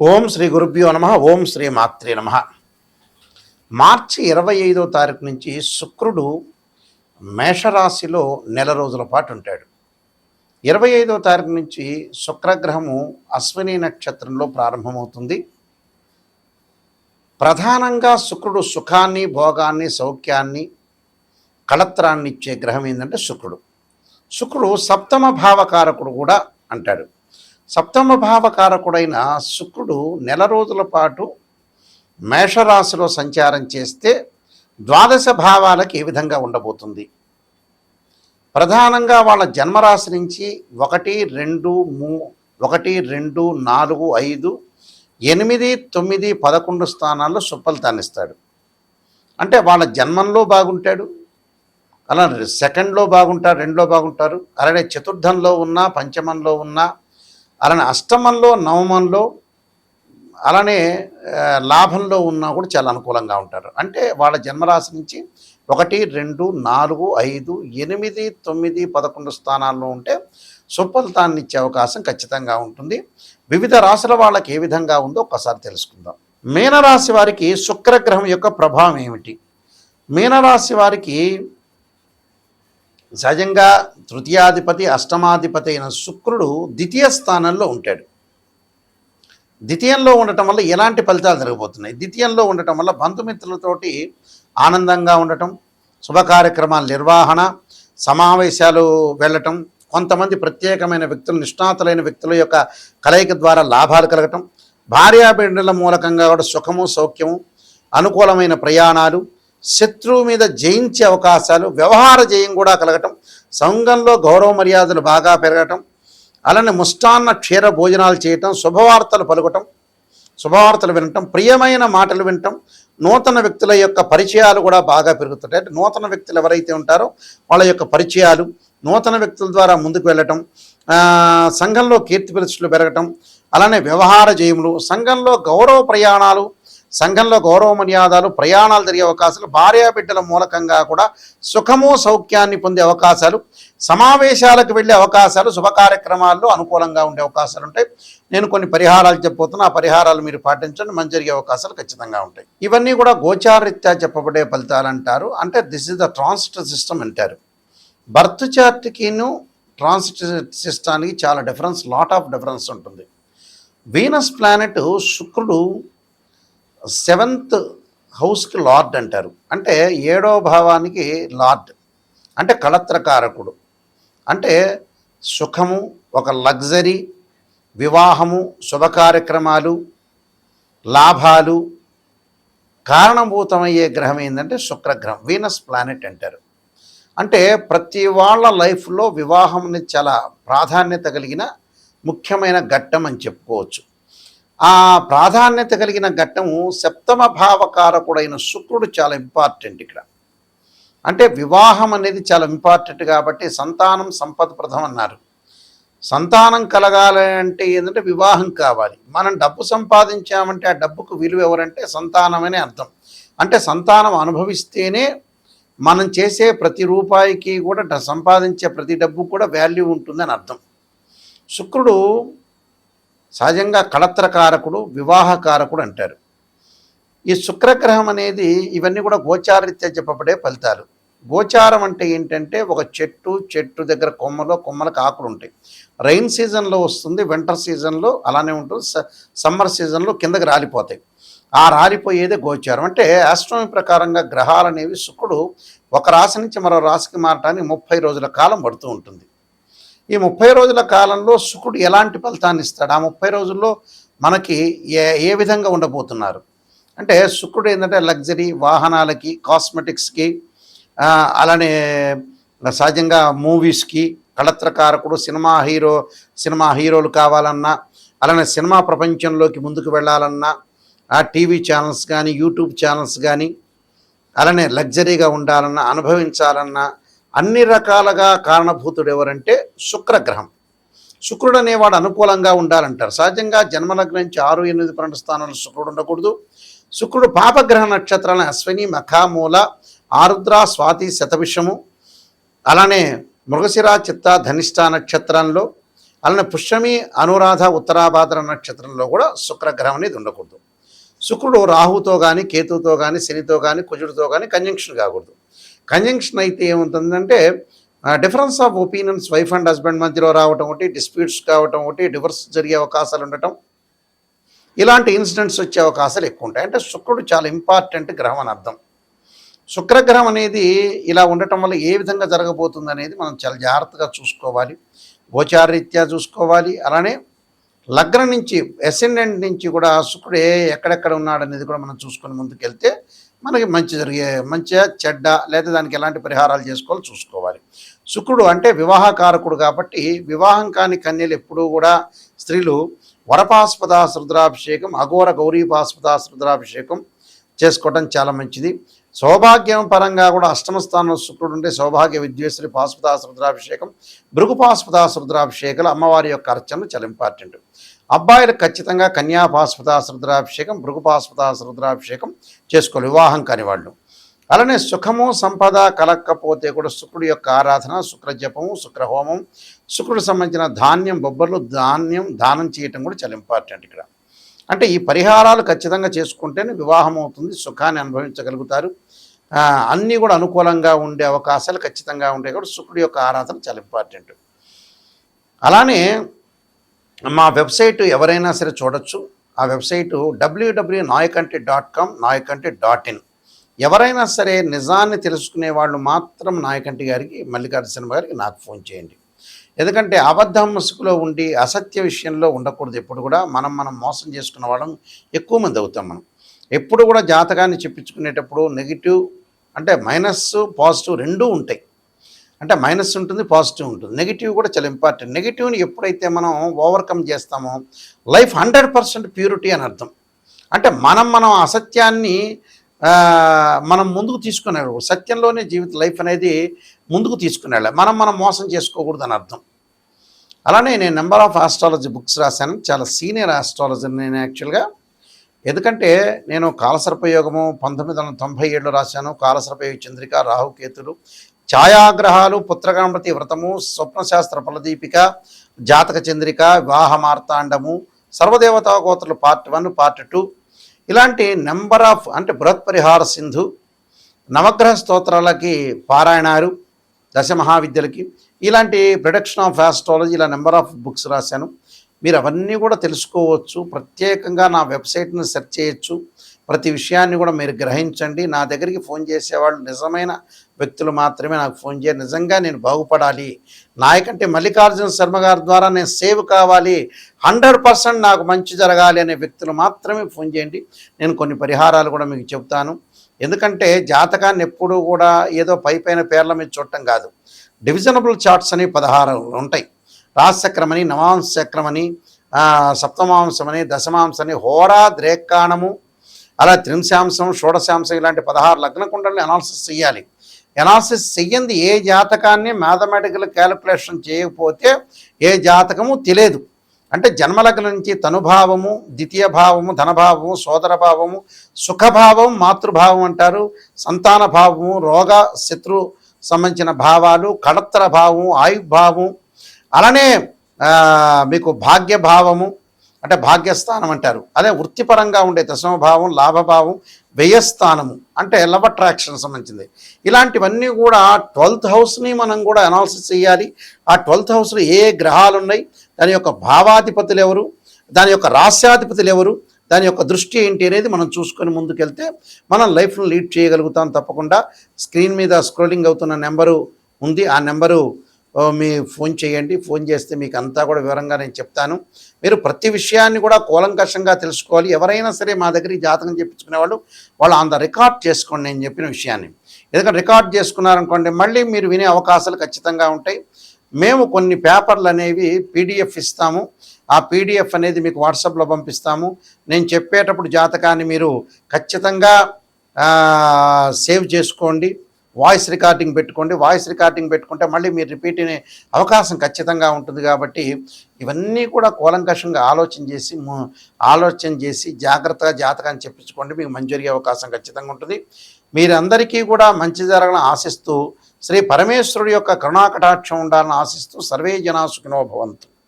ఓం శ్రీ గురుభ్యో నమ. ఓం శ్రీ మాత్రే నమ. మార్చి 25వ తారీఖు నుంచి శుక్రుడు మేషరాశిలో నెల రోజుల పాటు ఉంటాడు. 25వ తారీఖు నుంచి శుక్రగ్రహము అశ్విని నక్షత్రంలో ప్రారంభమవుతుంది. ప్రధానంగా శుక్రుడు సుఖాన్ని, భోగాన్ని, సౌఖ్యాన్ని, కళత్రాన్ని ఇచ్చే గ్రహం ఏంటంటే శుక్రుడు సప్తమ భావకారకుడు కూడా అంటాడు. సప్తమ భావకారకుడైన శుక్రుడు నెల రోజుల పాటు మేషరాశిలో సంచారం చేస్తే ద్వాదశ భావాలకు ఏ విధంగా ఉండబోతుంది? ప్రధానంగా వాళ్ళ జన్మరాశి నుంచి 1, 2, 4, 5, 8, 9, 11 స్థానాల్లో సుఫలితాన్ని ఇస్తాడు. అంటే వాళ్ళ జన్మంలో బాగుంటాడు, అలా సెకండ్లో బాగుంటారు, 2లో బాగుంటారు, అలానే చతుర్థంలో ఉన్నా, పంచమంలో ఉన్నా, అలానే అష్టమంలో, నవమంలో, అలానే లాభంలో ఉన్నా కూడా చాలా అనుకూలంగా ఉంటారు. అంటే వాళ్ళ జన్మరాశి నుంచి 1, 2, 4, 5, 8, 9, 11 స్థానాల్లో ఉంటే సుఫలితాన్ని ఇచ్చే అవకాశం ఖచ్చితంగా ఉంటుంది. వివిధ రాశుల వాళ్ళకి ఏ విధంగా ఉందో ఒక్కసారి తెలుసుకుందాం. మీనరాశి వారికి శుక్రగ్రహం యొక్క ప్రభావం ఏమిటి? మీనరాశి వారికి సహజంగా తృతీయాధిపతి, అష్టమాధిపతి అయిన శుక్రుడు ద్వితీయ స్థానంలో ఉంటాడు. ద్వితీయంలో ఉండటం వల్ల ఎలాంటి ఫలితాలు జరగబోతున్నాయి? ద్వితీయంలో ఉండటం వల్ల బంధుమిత్రులతోటి ఆనందంగా ఉండటం, శుభకార్యక్రమాల నిర్వహణ, సమావేశాలు వెళ్ళటం, కొంతమంది ప్రత్యేకమైన వ్యక్తులు, నిష్ణాతులైన వ్యక్తుల యొక్క కలయిక ద్వారా లాభాలు కలగటం, భార్యాబిడ్డల మూలకంగా కూడా సుఖము, సౌఖ్యము, అనుకూలమైన ప్రయాణాలు, శత్రువు మీద జయించే అవకాశాలు, వ్యవహార జయం కూడా కలగటం, సంఘంలో గౌరవ మర్యాదలు బాగా పెరగటం, అలానే ముష్టాన్న క్షీర భోజనాలు చేయటం, శుభవార్తలు పలుకటం, శుభవార్తలు వినటం, ప్రియమైన మాటలు వినటం, నూతన వ్యక్తుల యొక్క పరిచయాలు కూడా బాగా పెరుగుతుంటాయి. అంటే నూతన వ్యక్తులు ఎవరైతే ఉంటారో వాళ్ళ యొక్క పరిచయాలు, నూతన వ్యక్తుల ద్వారా ముందుకు వెళ్ళటం, సంఘంలో కీర్తి ప్రతిష్టలు పెరగటం, అలానే వ్యవహార జయములు, సంఘంలో గౌరవ ప్రయాణాలు, సంఘంలో గౌరవ మర్యాదలు, ప్రయాణాలు జరిగే అవకాశాలు, భార్యాబిడ్డల మూలకంగా కూడా సుఖము, సౌఖ్యాన్ని పొందే అవకాశాలు, సమావేశాలకు వెళ్ళే అవకాశాలు, శుభ కార్యక్రమాల్లో అనుకూలంగా ఉండే అవకాశాలు ఉంటాయి. నేను కొన్ని పరిహారాలు చెప్పబోతున్నా, ఆ పరిహారాలు మీరు పాటించండి, మంచి జరిగే అవకాశాలు ఖచ్చితంగా ఉంటాయి. ఇవన్నీ కూడా గోచారరీత్యా చెప్పబడే ఫలితాలు అంటారు. అంటే this is the transit system అంటారు. బర్త్ చార్ట్కిను ట్రాన్సిట్ సిస్టానికి చాలా డిఫరెన్స్, లాట్ ఆఫ్ డిఫరెన్స్ ఉంటుంది. వీనస్ ప్లానెట్ శుక్రుడు 7th హౌస్కి లార్డ్ అంటారు. అంటే 7వ భావానికి లార్డ్, అంటే కళత్రకారకుడు. అంటే సుఖము, ఒక లగ్జరీ, వివాహము, శుభకార్యక్రమాలు, లాభాలు కారణభూతమయ్యే గ్రహం ఏంటంటే శుక్రగ్రహం, వీనస్ ప్లానెట్ అంటారు. అంటే ప్రతి వాళ్ళ లైఫ్లో వివాహం అనేది చాలా ప్రాధాన్యత కలిగిన ముఖ్యమైన ఘట్టం అని చెప్పుకోవచ్చు. ఆ ప్రాధాన్యత కలిగిన ఘట్టము సప్తమ భావకారకుడైన శుక్రుడు చాలా ఇంపార్టెంట్ ఇక్కడ. అంటే వివాహం అనేది చాలా ఇంపార్టెంట్ కాబట్టి సంతానం సంపదప్రదం అన్నారు. సంతానం కలగాలి అంటే ఏంటంటే వివాహం కావాలి. మనం డబ్బు సంపాదించామంటే ఆ డబ్బుకు విలువ ఎవరంటే సంతానమనే అర్థం. అంటే సంతానం అనుభవిస్తేనే మనం చేసే ప్రతి రూపాయికి కూడా, సంపాదించే ప్రతి డబ్బు కూడా వాల్యూ ఉంటుందని అర్థం. శుక్రుడు సహజంగా కళత్రకారకుడు, వివాహకారకుడు అంటారు. ఈ శుక్రగ్రహం అనేది ఇవన్నీ కూడా గోచారరీత్యా చెప్పబడే ఫలితాలు. గోచారం అంటే ఏంటంటే ఒక చెట్టు దగ్గర కొమ్మలకు ఆకులు ఉంటాయి. రైన్ సీజన్లో వస్తుంది, వింటర్ సీజన్లో అలానే ఉంటుంది, సమ్మర్ సీజన్లో కిందకి రాలిపోతాయి. ఆ రాలిపోయేదే గోచారం. అంటే ఆస్ట్రానమీ ప్రకారంగా గ్రహాలు అనేవి శుక్రుడు ఒక రాశి నుంచి మరో రాశికి మారటానికి 30 రోజుల కాలం పడుతూ ఉంటుంది. ఈ 30 రోజుల కాలంలో శుక్రుడు ఎలాంటి ఫలితాన్ని ఇస్తాడు? ఆ 30 రోజుల్లో మనకి ఏ విధంగా ఉండబోతున్నారు అంటే శుక్రుడు ఏంటంటే లగ్జరీ, వాహనాలకి, కాస్మెటిక్స్కి, అలానే సహజంగా మూవీస్కి కళత్రకారకుడు. సినిమా హీరోలు కావాలన్నా, అలానే సినిమా ప్రపంచంలోకి ముందుకు వెళ్ళాలన్నా, టీవీ ఛానల్స్ కానీ, యూట్యూబ్ ఛానల్స్ కానీ, అలానే లగ్జరీగా ఉండాలన్నా, అనుభవించాలన్నా అన్ని రకాలుగా కారణభూతుడు ఎవరంటే శుక్రగ్రహం. శుక్రుడు అనేవాడు అనుకూలంగా ఉండాలంటారు. సహజంగా జన్మలగ్నం నుంచి 6, 8, 12 స్థానాల్లో శుక్రుడు ఉండకూడదు. శుక్రుడు పాపగ్రహ నక్షత్రాలను అశ్విని, మఖ, మూల, ఆరుద్ర, స్వాతి, శతభిషము, అలానే మృగశిర, చిత్త, ధనిష్ట నక్షత్రంలో, అలానే పుష్యమి, అనురాధ, ఉత్తరాభాద్ర నక్షత్రంలో కూడా శుక్రగ్రహం అనేది ఉండకూడదు. శుక్రుడు రాహుతో కానీ, కేతువుతో కానీ, శనితో కానీ, కుజుడితో కానీ కంజంక్షన్ కాకూడదు. కంజంక్షన్ అయితే ఏముంటుందంటే difference of opinions wife and husband మధ్యలో రావటం ఒకటి, డిస్ప్యూట్స్ కావటం ఒకటి, డివర్స్ జరిగే అవకాశాలు ఉండటం, ఇలాంటి ఇన్సిడెంట్స్ వచ్చే అవకాశాలు ఎక్కువ ఉంటాయి. అంటే శుక్రుడు చాలా ఇంపార్టెంట్ గ్రహం అని అర్థం. శుక్రగ్రహం అనేది ఇలా ఉండటం వల్ల ఏ విధంగా జరగబోతుంది అనేది మనం చాలా జాగ్రత్తగా చూసుకోవాలి. గోచారరీత్యా చూసుకోవాలి. అలానే లగ్నం నుంచి, అసెండెంట్ నుంచి కూడా శుక్రుడు ఎక్కడెక్కడ ఉన్నాడనేది కూడా మనం చూసుకొని ముందుకెళ్తే మనకి మంచిగా చెడ్డ లేదా దానికి ఎలాంటి పరిహారాలు చేసుకోవాలో చూసుకోవాలి. శుక్రుడు అంటే వివాహకారకుడు కాబట్టి వివాహం కాని కన్యలు ఎప్పుడూ కూడా స్త్రీలు వరపాస్పదాస రుద్రాభిషేకం, అఘోర గౌరీపాస్పదాస రుద్రాభిషేకం చేసుకోవటం చాలా మంచిది. సౌభాగ్యం పరంగా కూడా అష్టమ స్థానంలో శుక్రుడు ఉంటే సౌభాగ్య విద్వేశ్వరి పాస్పదాస రుద్రాభిషేకం, భృగు పాస్పదాస రుద్రాభిషేకాలు అమ్మవారి యొక్క అర్చనలు చాలా ఇంపార్టెంట్. అబ్బాయిలకు ఖచ్చితంగా కన్యా పాస్పదాస రుద్రాభిషేకం, భృగు పాస్పదాస రుద్రాభిషేకం చేసుకోవాలి వివాహం కాని వాళ్ళు. అలానే సుఖము సంపద కలక్కపోతే కూడా శుక్రుడి యొక్క ఆరాధన, శుక్ర జపము, శుక్ర హోమం, శుక్రుడికి సంబంధించిన ధాన్యం, బొబ్బర్లు, ధాన్యం దానం చేయటం కూడా చాలా ఇంపార్టెంట్ ఇక్కడ. అంటే ఈ పరిహారాలు ఖచ్చితంగా చేసుకుంటేనే వివాహం అవుతుంది, సుఖాన్ని అనుభవించగలుగుతారు. అన్నీ కూడా అనుకూలంగా ఉండే అవకాశాలు ఖచ్చితంగా ఉంటాయి కూడా శుక్రుడి యొక్క ఆరాధన చాలా ఇంపార్టెంట్. అలానే మా వెబ్సైట్ ఎవరైనా సరే చూడొచ్చు. ఆ వెబ్సైటు www.nayakanti.com, nayakanti.in. ఎవరైనా సరే నిజాన్ని తెలుసుకునే వాళ్ళు మాత్రం నాయకంటి గారికి, మల్లికార్జున శర్మ గారికి నాకు ఫోన్ చేయండి. ఎందుకంటే అబద్ధం ముసుగులో ఉండి అసత్య విషయంలో ఉండకూడదు. ఎప్పుడు కూడా మనం మోసం చేసుకున్న వాళ్ళం ఎక్కువ మంది అవుతాం. మనం ఎప్పుడు కూడా జాతకాన్ని చెప్పించుకునేటప్పుడు నెగిటివ్ అంటే మైనస్ పాజిటివ్ రెండూ ఉంటాయి. అంటే మైనస్ ఉంటుంది, పాజిటివ్ ఉంటుంది. నెగిటివ్ కూడా చాలా ఇంపార్టెంట్. నెగిటివ్ని ఎప్పుడైతే మనం ఓవర్కమ్ చేస్తామో లైఫ్ 100% ప్యూరిటీ అని అర్థం. అంటే మనం అసత్యాన్ని మనం ముందుకు తీసుకునేవాడు, సత్యంలోనే జీవిత లైఫ్ అనేది ముందుకు తీసుకునేళ్ళ మనం మోసం చేసుకోకూడదు అని అర్థం. అలానే నేను నెంబర్ ఆఫ్ ఆస్ట్రాలజీ బుక్స్ రాశాను. చాలా సీనియర్ ఆస్ట్రాలజర్ నేను యాక్చువల్గా. ఎందుకంటే నేను కాలసర్పయోగము 1997లో రాశాను. కాలసర్పయోగ చంద్రిక, రాహుకేతులు, ఛాయాగ్రహాలు, పుత్రగణపతి వ్రతము, స్వప్నశాస్త్ర ఫలదీపిక, జాతక చంద్రిక, వివాహ మార్తాండము, సర్వదేవతా గోత్రులు పార్ట్ 1, పార్ట్ 2, ఇలాంటి నెంబర్ ఆఫ్ అంటే బృహత్ పరిహార సింధు, నవగ్రహ స్తోత్రాలకి పారాయణాలు, దశమహావిద్యలకి, ఇలాంటి ప్రొడక్షన్ ఆఫ్ ఆస్ట్రాలజీ, ఇలా నెంబర్ ఆఫ్ బుక్స్ రాశాను. మీరు అవన్నీ కూడా తెలుసుకోవచ్చు. ప్రత్యేకంగా నా వెబ్సైట్ని సెర్చ్ చేయొచ్చు. ప్రతి విషయాన్ని కూడా మీరు గ్రహించండి. నా దగ్గరికి ఫోన్ చేసేవాళ్ళు నిజమైన వ్యక్తులు మాత్రమే నాకు ఫోన్ చేయాలి. నిజంగా నేను బాగుపడాలి, నాయకంటే మల్లికార్జున శర్మ గారి ద్వారా నేను సేవ్ కావాలి, 100% నాకు మంచి జరగాలి అనే వ్యక్తులు మాత్రమే ఫోన్ చేయండి. నేను కొన్ని పరిహారాలు కూడా మీకు చెప్తాను. ఎందుకంటే జాతకాన్ని ఎప్పుడూ కూడా ఏదో పైన పేర్ల మీద చూడటం కాదు. డివిజనబుల్ చార్ట్స్ అని 16 ఉంటాయి. రాశిచక్రమని, నవాంశ చక్రమని, సప్తమాంశమని, దశమాంశని, హోరా, ద్రేక్కాణము, అలా త్రింశాంశం, షోడశాంశం, ఇలాంటి 16 లగ్న కుండల్ని అనాలిసిస్ చేయాలి. అనాలిసిస్ చెయ్యంది ఏ జాతకాన్ని మ్యాథమెటికల్ క్యాలిక్యులేషన్ చేయకపోతే ఏ జాతకము తెలియదు. అంటే జన్మలగ్నం నుంచి తనుభావము, ద్వితీయ భావము, ధనభావము, సోదర భావము, సుఖభావం, మాతృభావం అంటారు, సంతాన భావము, రోగ శత్రు సంబంధించిన భావాలు, కళత్ర భావము, ఆయుర్భావం, అలానే మీకు భాగ్యభావము అంటే భాగ్యస్థానం అంటారు. అదే వృత్తిపరంగా ఉండే దశమభావం, లాభభావం, వ్యయస్థానము అంటే లవ్ అట్రాక్షన్ సంబంధించింది. ఇలాంటివన్నీ కూడా 12th హౌస్ని మనం కూడా అనాలిసిస్ చేయాలి. ఆ 12th హౌస్లో ఏ గ్రహాలు ఉన్నాయి, దాని యొక్క భావాధిపతులు ఎవరు, దాని యొక్క రాస్యాధిపతులు ఎవరు, దాని యొక్క దృష్టి ఏంటి అనేది మనం చూసుకొని ముందుకెళ్తే మనం లైఫ్ను లీడ్ చేయగలుగుతాం. తప్పకుండా స్క్రీన్ మీద స్క్రోలింగ్ అవుతున్న నెంబరు ఉంది. ఆ నెంబరు మీ ఫోన్ చేయండి. ఫోన్ చేస్తే మీకు అంతా కూడా వివరంగా నేను చెప్తాను. మీరు ప్రతి విషయాన్ని కూడా కూలంకషంగా తెలుసుకోవాలి. ఎవరైనా సరే మా దగ్గర జాతకం చెప్పించుకునేవాళ్ళు వాళ్ళు ఆన్ ద రికార్డ్ చేసుకోండి నేను చెప్పిన విషయాన్ని. ఎందుకంటే రికార్డ్ చేసుకున్నారనుకోండి మళ్ళీ మీరు వినే అవకాశాలు ఖచ్చితంగా ఉంటాయి. మేము కొన్ని పేపర్లు అనేవి PDF ఇస్తాము. ఆ PDF అనేది మీకు వాట్సాప్లో పంపిస్తాము. నేను చెప్పేటప్పుడు జాతకాన్ని మీరు ఖచ్చితంగా సేవ్ చేసుకోండి. వాయిస్ రికార్డింగ్ పెట్టుకోండి. వాయిస్ రికార్డింగ్ పెట్టుకుంటే మళ్ళీ మీరు రిపీట్ అనే అవకాశం ఖచ్చితంగా ఉంటుంది. కాబట్టి ఇవన్నీ కూడా కూలంకషంగా ఆలోచన చేసి జాగ్రత్తగా జాతకాన్ని చెప్పించుకోండి. మీకు మంచి జరిగే అవకాశం ఖచ్చితంగా ఉంటుంది. మీరందరికీ కూడా మంచి జరగాలని ఆశిస్తూ శ్రీ పరమేశ్వరుడి యొక్క కరుణాకటాక్షం ఉండాలని ఆశిస్తూ సర్వే జనా సుఖినో భవంతు.